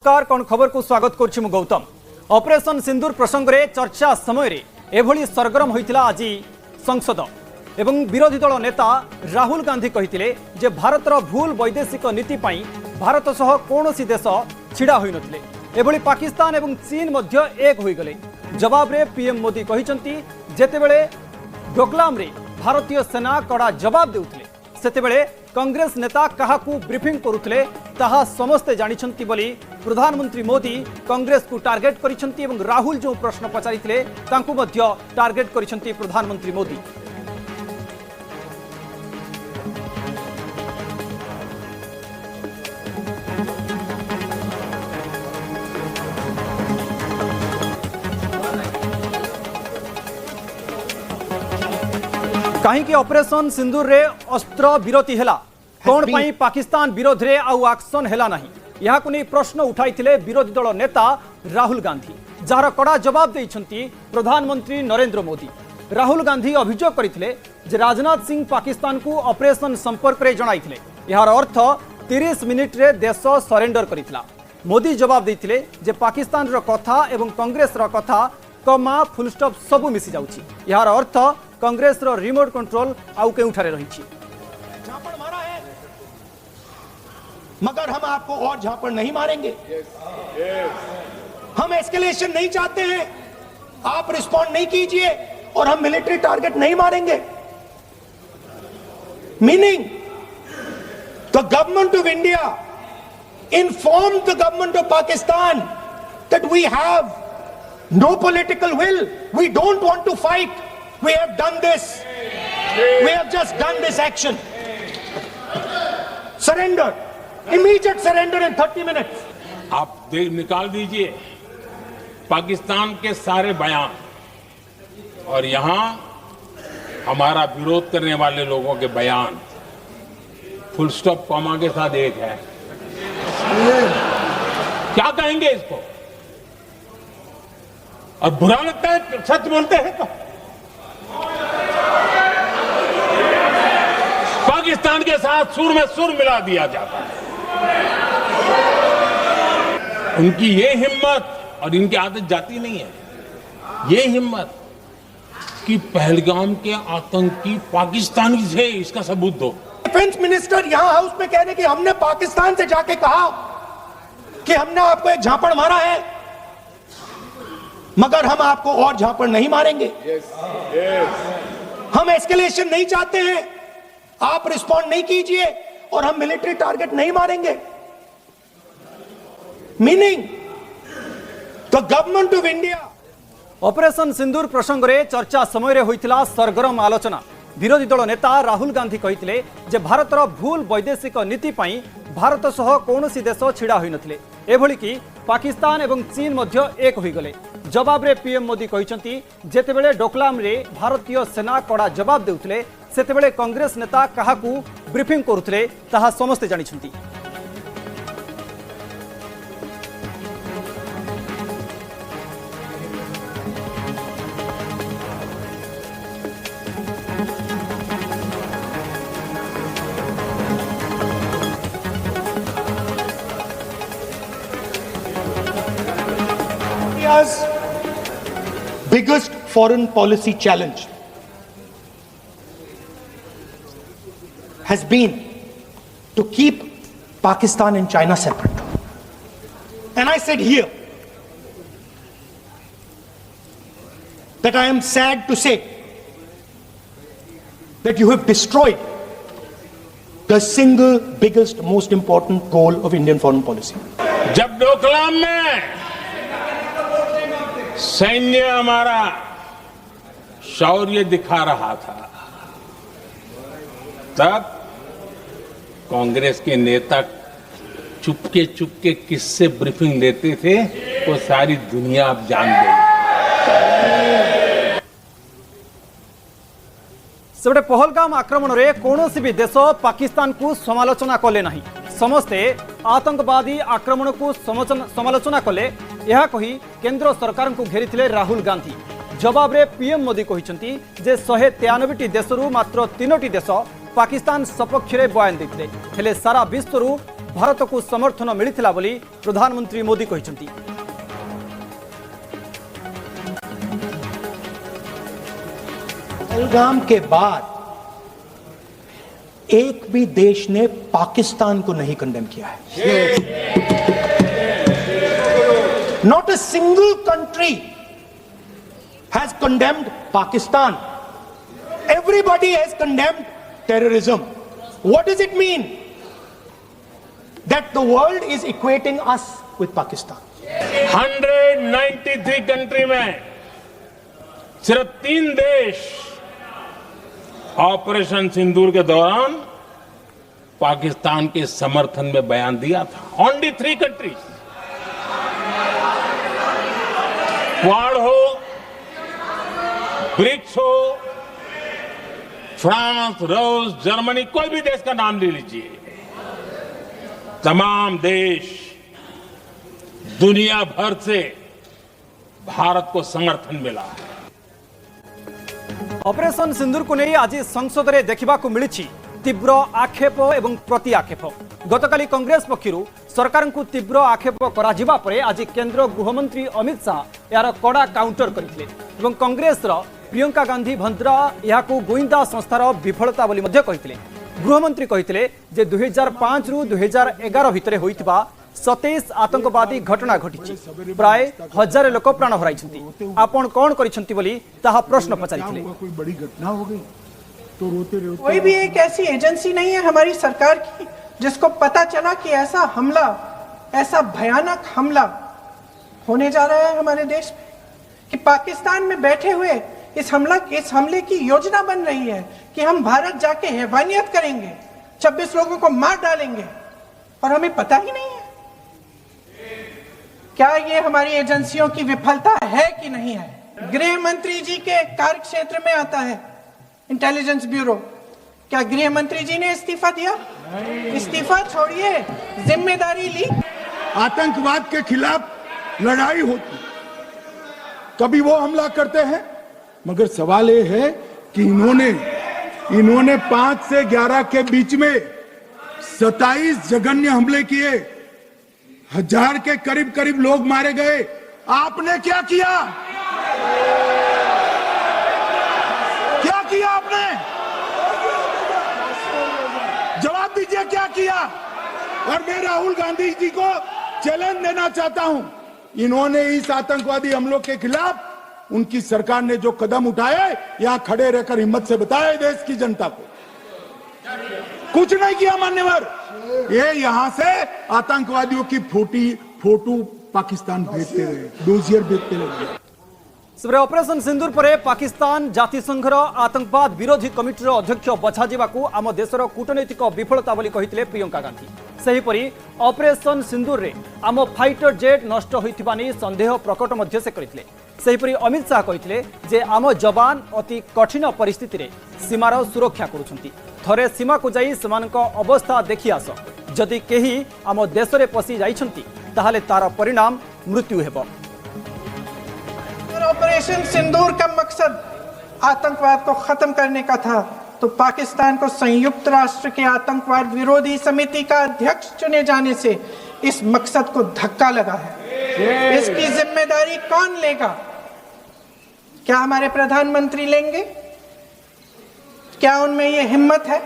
नमस्कार कौन खबर को स्वागत करुछि मु गौतम। ऑपरेशन सिंदूर प्रसंग रे चर्चा समय रे एभली सरगरम होइतिला आज संसद एवं विरोधी दल नेता राहुल गांधी कहितिले जे भारतर भूल वैदेशिक नीति पई भारत सह कोनोसी देश छिड़ा होई नथिले। एभली पाकिस्तान एवं चीन मध्य एक होई गले। जवाब रे पीएम मोदी कहिसंती जेतेबेले डोकलाम रे भारतीय सेना कड़ा जवाब देउथिले सेतेबेले कांग्रेस नेता काहाकू ब्रीफिंग करुथिले ताहा समस्ते जानिछंती बोली प्रधानमंत्री मोदी कांग्रेस को टार्गेट करिछंती एवं राहुल जो प्रश्न पचारिथिले तांकू मध्य टार्गेट करिछंती प्रधानमंत्री मोदी। कहीं ऑपरेशन सिंदूर रे अस्त्र विरति हेला कौन पई पाकिस्तान विरोध रे आउ एक्शन हेला नहीं यह प्रश्न उठाइथिले विरोधी दल नेता राहुल गांधी जार कड़ा जवाब देइछंती प्रधानमंत्री नरेंद्र मोदी। राहुल गांधी अभियोग करथिले जे राजनाथ सिंह पाकिस्तान को ऑपरेशन संपर्क रे जणाइथिले यार अर्थ 30 मिनिट रे देश सरेंडर करितला। मोदी जवाब देइथिले जे पाकिस्तान रो कथा एवं कांग्रेस रो कथा कमा फुल स्टॉप सब मिसी जाउची यार अर्थ कांग्रेस रो रिमोट कंट्रोल आउ केउठारे रहिछि। झापड़ मारा है मगर हम आपको और झापड़ नहीं मारेंगे। हम एस्केलेशन नहीं चाहते हैं, आप रिस्पॉन्ड नहीं कीजिए और हम मिलिट्री टारगेट नहीं मारेंगे। Meaning the government of India informed the government of Pakistan that we have no political will, we don't want to fight, we have done this, we have just done this action. Surrender, immediate surrender in 30 minutes. आप निकाल दीजिए पाकिस्तान के सारे बयान और यहां हमारा विरोध करने वाले लोगों के बयान फुल स्टॉप कॉमा के साथ एक है। क्या कहेंगे इसको? और बुरा लगता है सच बोलते हैं तो पाकिस्तान के साथ सुर में सुर मिला दिया जाता है। उनकी ये हिम्मत और इनकी आदत जाती नहीं है, ये हिम्मत कि पहलगाम के आतंकी पाकिस्तानी थे, इसका सबूत दो। डिफेंस मिनिस्टर यहां हाउस में कह रहे कि हमने पाकिस्तान से जाके कहा कि हमने आपको एक झापड़ मारा है मगर हम आपको और झापड़ नहीं मारेंगे। हम एस्केलेशन नहीं चाहते हैं, आप रिस्पॉन्ड नहीं कीजिए और हम मिलिट्री टारगेट नहीं मारेंगे। Meaning the government of India. Operation Sindoor प्रसंग रे चर्चा समय रे होइतिला सरगरम आलोचना। विरोधी दल नेता राहुल गांधी कहितिले जे भारतर भूल वैदेशिक नीति पई भारत सह कोनोसी देश छिड़ा होई नथिले। एभली कि पाकिस्तान एवं चीन मध्य एक होई गले। जवाब रे पीएम मोदी कहिसंती जेतेबेले डोकलाम रे भारतीय सेना कड़ा जवाब देउथिले सेतेबेले कांग्रेस नेता काहाकू ब्रीफिंग करुथिले ताहा समस्ते जानिछंती। India's biggest foreign policy challenge has been to keep Pakistan and China separate. And I said here that I am sad to say that you have destroyed the single biggest, most important goal of Indian foreign policy. जब डोकलाम में सैन्य हमारा शौर्य दिखा रहा था तब कांग्रेस के नेता चुपके चुपके किससे ब्रीफिंग लेते थे वो सारी दुनिया अब जान गई। सेबडे पहलगाम आक्रमण रे कोनोसी भी देश पाकिस्तान को समालोचना कले नहीं। समस्ते आतंकवादी आक्रमण को समालोचना कले यह कही केंद्र सरकार को घेरी राहुल गांधी। जवाब रे पीएम मोदी कहिसंती जे 193 देशरू मात्र 3टी देश पाकिस्तान सपक्ष में बयान देते हेले सारा विश्व भारत को समर्थन मिलिथिला बोली प्रधानमंत्री मोदी कहिसंती। पहलगाम के बाद एक भी देश ने पाकिस्तान को नहीं कंडेम किया है। Not a single country has condemned Pakistan. Everybody has condemned terrorism. What does it mean? That the world is equating us with Pakistan. 193 country में सिर्फ 3 देश ऑपरेशन सिंदूर के दौरान पाकिस्तान के समर्थन में बयान दिया था। Only 3 countries. क्वाड हो, ब्रिक्स हो, फ्रांस, रूस, जर्मनी, कोई भी देश का नाम ले लीजिए, तमाम देश दुनिया भर से भारत को समर्थन मिला है। ऑपरेशन सिंदूर को नहीं आज संसद में देखा मिली तीव्र आक्षेप एवं प्रति आक्षेप। गतकाली कांग्रेस पक्षर सरकार को तीव्र आक्षेप कर आज केंद्र गृहमंत्री अमित शाह यार कड़ा काउंटर करते। कांग्रेस प्रियंका गांधी भद्रा यह गोइंदा संस्थार विफलता बोली कहते। गृहमंत्री कहते जे 2005 रु 2011 भितर होइतिबा 27 आतंकवादी घटना घटी प्राय 1000 लोक प्राण हराई। आपण कौन करिसंती बोली ताहा प्रश्न पचारिथिले। कोई बड़ी घटना हो गई तो रोते रोते कोई भी एक ऐसी एजेंसी नहीं है हमारी सरकार की जिसको पता चला कि ऐसा हमला, ऐसा भयानक हमला होने जा रहा है हमारे देश में, कि पाकिस्तान में बैठे हुए इस हमले की योजना बन रही है कि हम भारत जाके हैवानियत करेंगे, 26 लोगों को मार डालेंगे और हमें पता ही नहीं है। क्या ये हमारी एजेंसियों की विफलता है कि नहीं है? गृह मंत्री जी के कार्य क्षेत्र में आता है इंटेलिजेंस ब्यूरो। क्या गृह मंत्री जी ने इस्तीफा दिया? इस्तीफा छोड़िए, जिम्मेदारी ली। आतंकवाद के खिलाफ लड़ाई होती, कभी वो हमला करते हैं, मगर सवाल ये है कि इन्होंने 5 से 11 के बीच में 27 जघन्य हमले किए, 1000 के करीब लोग मारे गए। आपने क्या किया? क्या किया आपने? जवाब दीजिए, क्या किया? और मैं राहुल गांधी जी को चैलेंज देना चाहता हूं, इन्होंने इस आतंकवादी हमलों के खिलाफ उनकी सरकार ने जो कदम उठाए, यहां खड़े रहकर हिम्मत से बताए देश की जनता को। कुछ नहीं किया मान्यवर। ये यहां से आतंकवादियों की फोटो पाकिस्तान भेजते रहे, डोजियर भेजते रहे। ऑपरेशन सिंदूर पर पाकिस्तान जातिसंघर आतंकवाद विरोधी कमिटीर अध्यक्ष बछाଯିबाकू आम देशर कूटनैतिक विफलता बोली कहिथिले प्रियंका गांधी। सेहीपरि ऑपरेशन सिंदूर रे आम फाइटर जेट नष्ट होइथिबा नै संदेह प्रकट मध्य से करथिले। सेहीपरि अमित शाह कहिथिले जे आम जवान अति कठिन परिस्थिति रे सीमार सुरक्षा करुछंती। थरे सीमा को जाई सेमानक अवस्था देखि आस, जदि केही आम देश रे पसी जाइछंती ताहाले तार परिणाम मृत्यु हेबो। ऑपरेशन सिंदूर का मकसद आतंकवाद को खत्म करने का था, तो पाकिस्तान को संयुक्त राष्ट्र के आतंकवाद विरोधी समिति का अध्यक्ष चुने जाने से इस मकसद को धक्का लगा है। इसकी जिम्मेदारी कौन लेगा? क्या हमारे प्रधानमंत्री लेंगे? क्या उनमें ये हिम्मत है?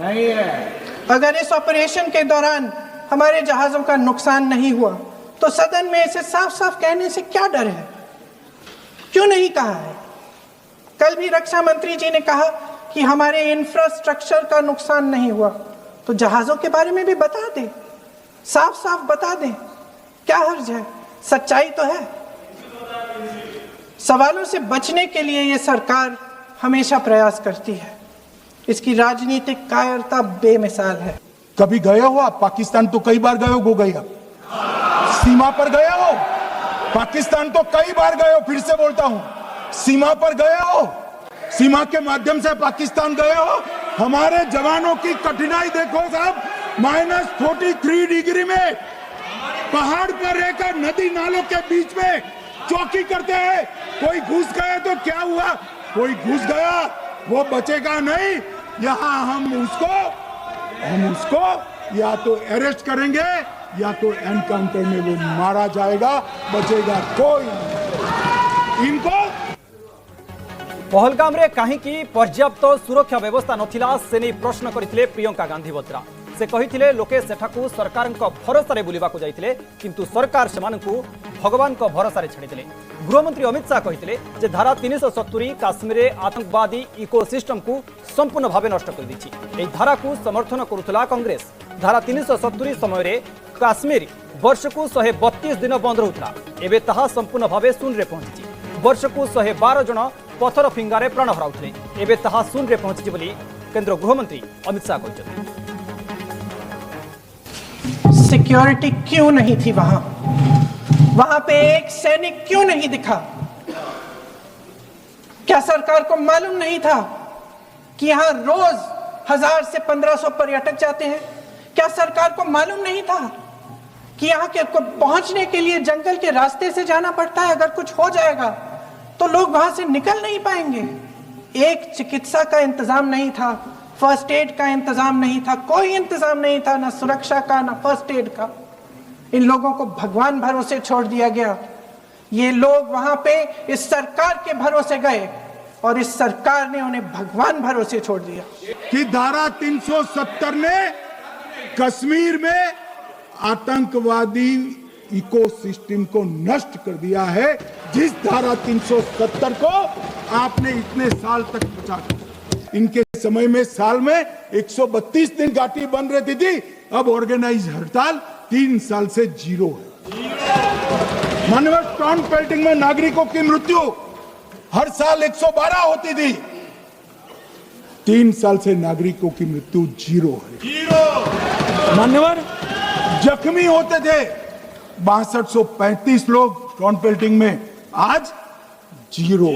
नहीं है। अगर इस ऑपरेशन के दौरान हमारे जहाजों का नुकसान नहीं हुआ तो सदन में इसे साफ साफ कहने से क्या डर है? क्यों नहीं कहा है? कल भी रक्षा मंत्री जी ने कहा कि हमारे इंफ्रास्ट्रक्चर का नुकसान नहीं हुआ, तो जहाजों के बारे में भी बता दें, साफ साफ बता दें, क्या हर्ज है? सच्चाई तो है। सवालों से बचने के लिए ये सरकार हमेशा प्रयास करती है। इसकी राजनीतिक कायरता बेमिसाल है। कभी गए हो आप पाकिस्तान? तो कई बार गए हो गई आप सीमा पर गए हो? पाकिस्तान तो कई बार गए हो, फिर से बोलता हूं, सीमा पर गए हो, सीमा के माध्यम से पाकिस्तान गए हो। हमारे जवानों की कठिनाई देखो साहब, -43 डिग्री में पहाड़ पर रहकर नदी नालों के बीच में चौकी करते हैं। कोई घुस गए तो क्या हुआ? कोई घुस गया वो बचेगा नहीं। यहां हम उसको या तो अरेस्ट करेंगे या तो एनकाउंटर में वो मारा जाएगा, बचेगा कोई नहीं। इनको पहलगाम रे कहीं पर्याप्त सुरक्षा व्यवस्था नथिला से नहीं प्रश्न करथिले प्रियंका गांधी वद्रा। से कहिथिले लोके सेठाकू सरकार भरोसा रे बुलिबाकू जाइथिले किंतु सरकार सेमानकू भगवान को भरोसा रे छाड़िथिले। गृहमंत्री अमित शाह कहिथिले जे धारा 370 काश्मीर रे आतंकवादी इकोसिस्टम को संपूर्ण भावे नष्ट कर दिछि। एई धारा को समर्थन करुथला कांग्रेस। धारा 370 समय रे काश्मीर वर्ष को 132 दिन बंद रहुथला, एबे ताहा संपूर्ण भावे शून्य रे पहुंची। वर्ष को 112 जन पथर फिंगारे प्राण हराउथले, एबे ताहा शून्य रे पहुंची बोली केंद्र गृहमंत्री अमित शाह कहते। सिक्योरिटी क्यों नहीं थी वहां पे एक सैनिक क्यों नहीं दिखा? क्या सरकार को मालूम नहीं था कि यहां रोज 1000 से 1500 पर्यटक जाते हैं? क्या सरकार को मालूम नहीं था कि यहां के पहुंचने के लिए जंगल के रास्ते से जाना पड़ता है? अगर कुछ हो जाएगा तो लोग वहां से निकल नहीं पाएंगे। एक चिकित्सा का इंतजाम नहीं था, फर्स्ट एड का इंतजाम नहीं था, कोई इंतजाम नहीं था, ना सुरक्षा का ना फर्स्ट एड का। इन लोगों को भगवान भरोसे छोड़ दिया गया। ये लोग वहां पे इस सरकार के भरोसे गए और इस सरकार ने उन्हें भगवान भरोसे छोड़ दिया। कि धारा 370 ने कश्मीर में आतंकवादी इकोसिस्टम को नष्ट कर दिया है। जिस धारा 370 को आपने इतने साल तक बचा कर, इनके समय में साल में 132 दिन घाटी बन रही थी, अब ऑर्गेनाइज हड़ताल 3 साल से 0 है। मानव स्टोन पेल्टिंग में नागरिकों की मृत्यु हर साल 112 होती थी, 3 साल से नागरिकों की मृत्यु 0 है। मान्यवर जख्मी होते थे 6235 लोग स्टोन पेल्टिंग में, आज 0।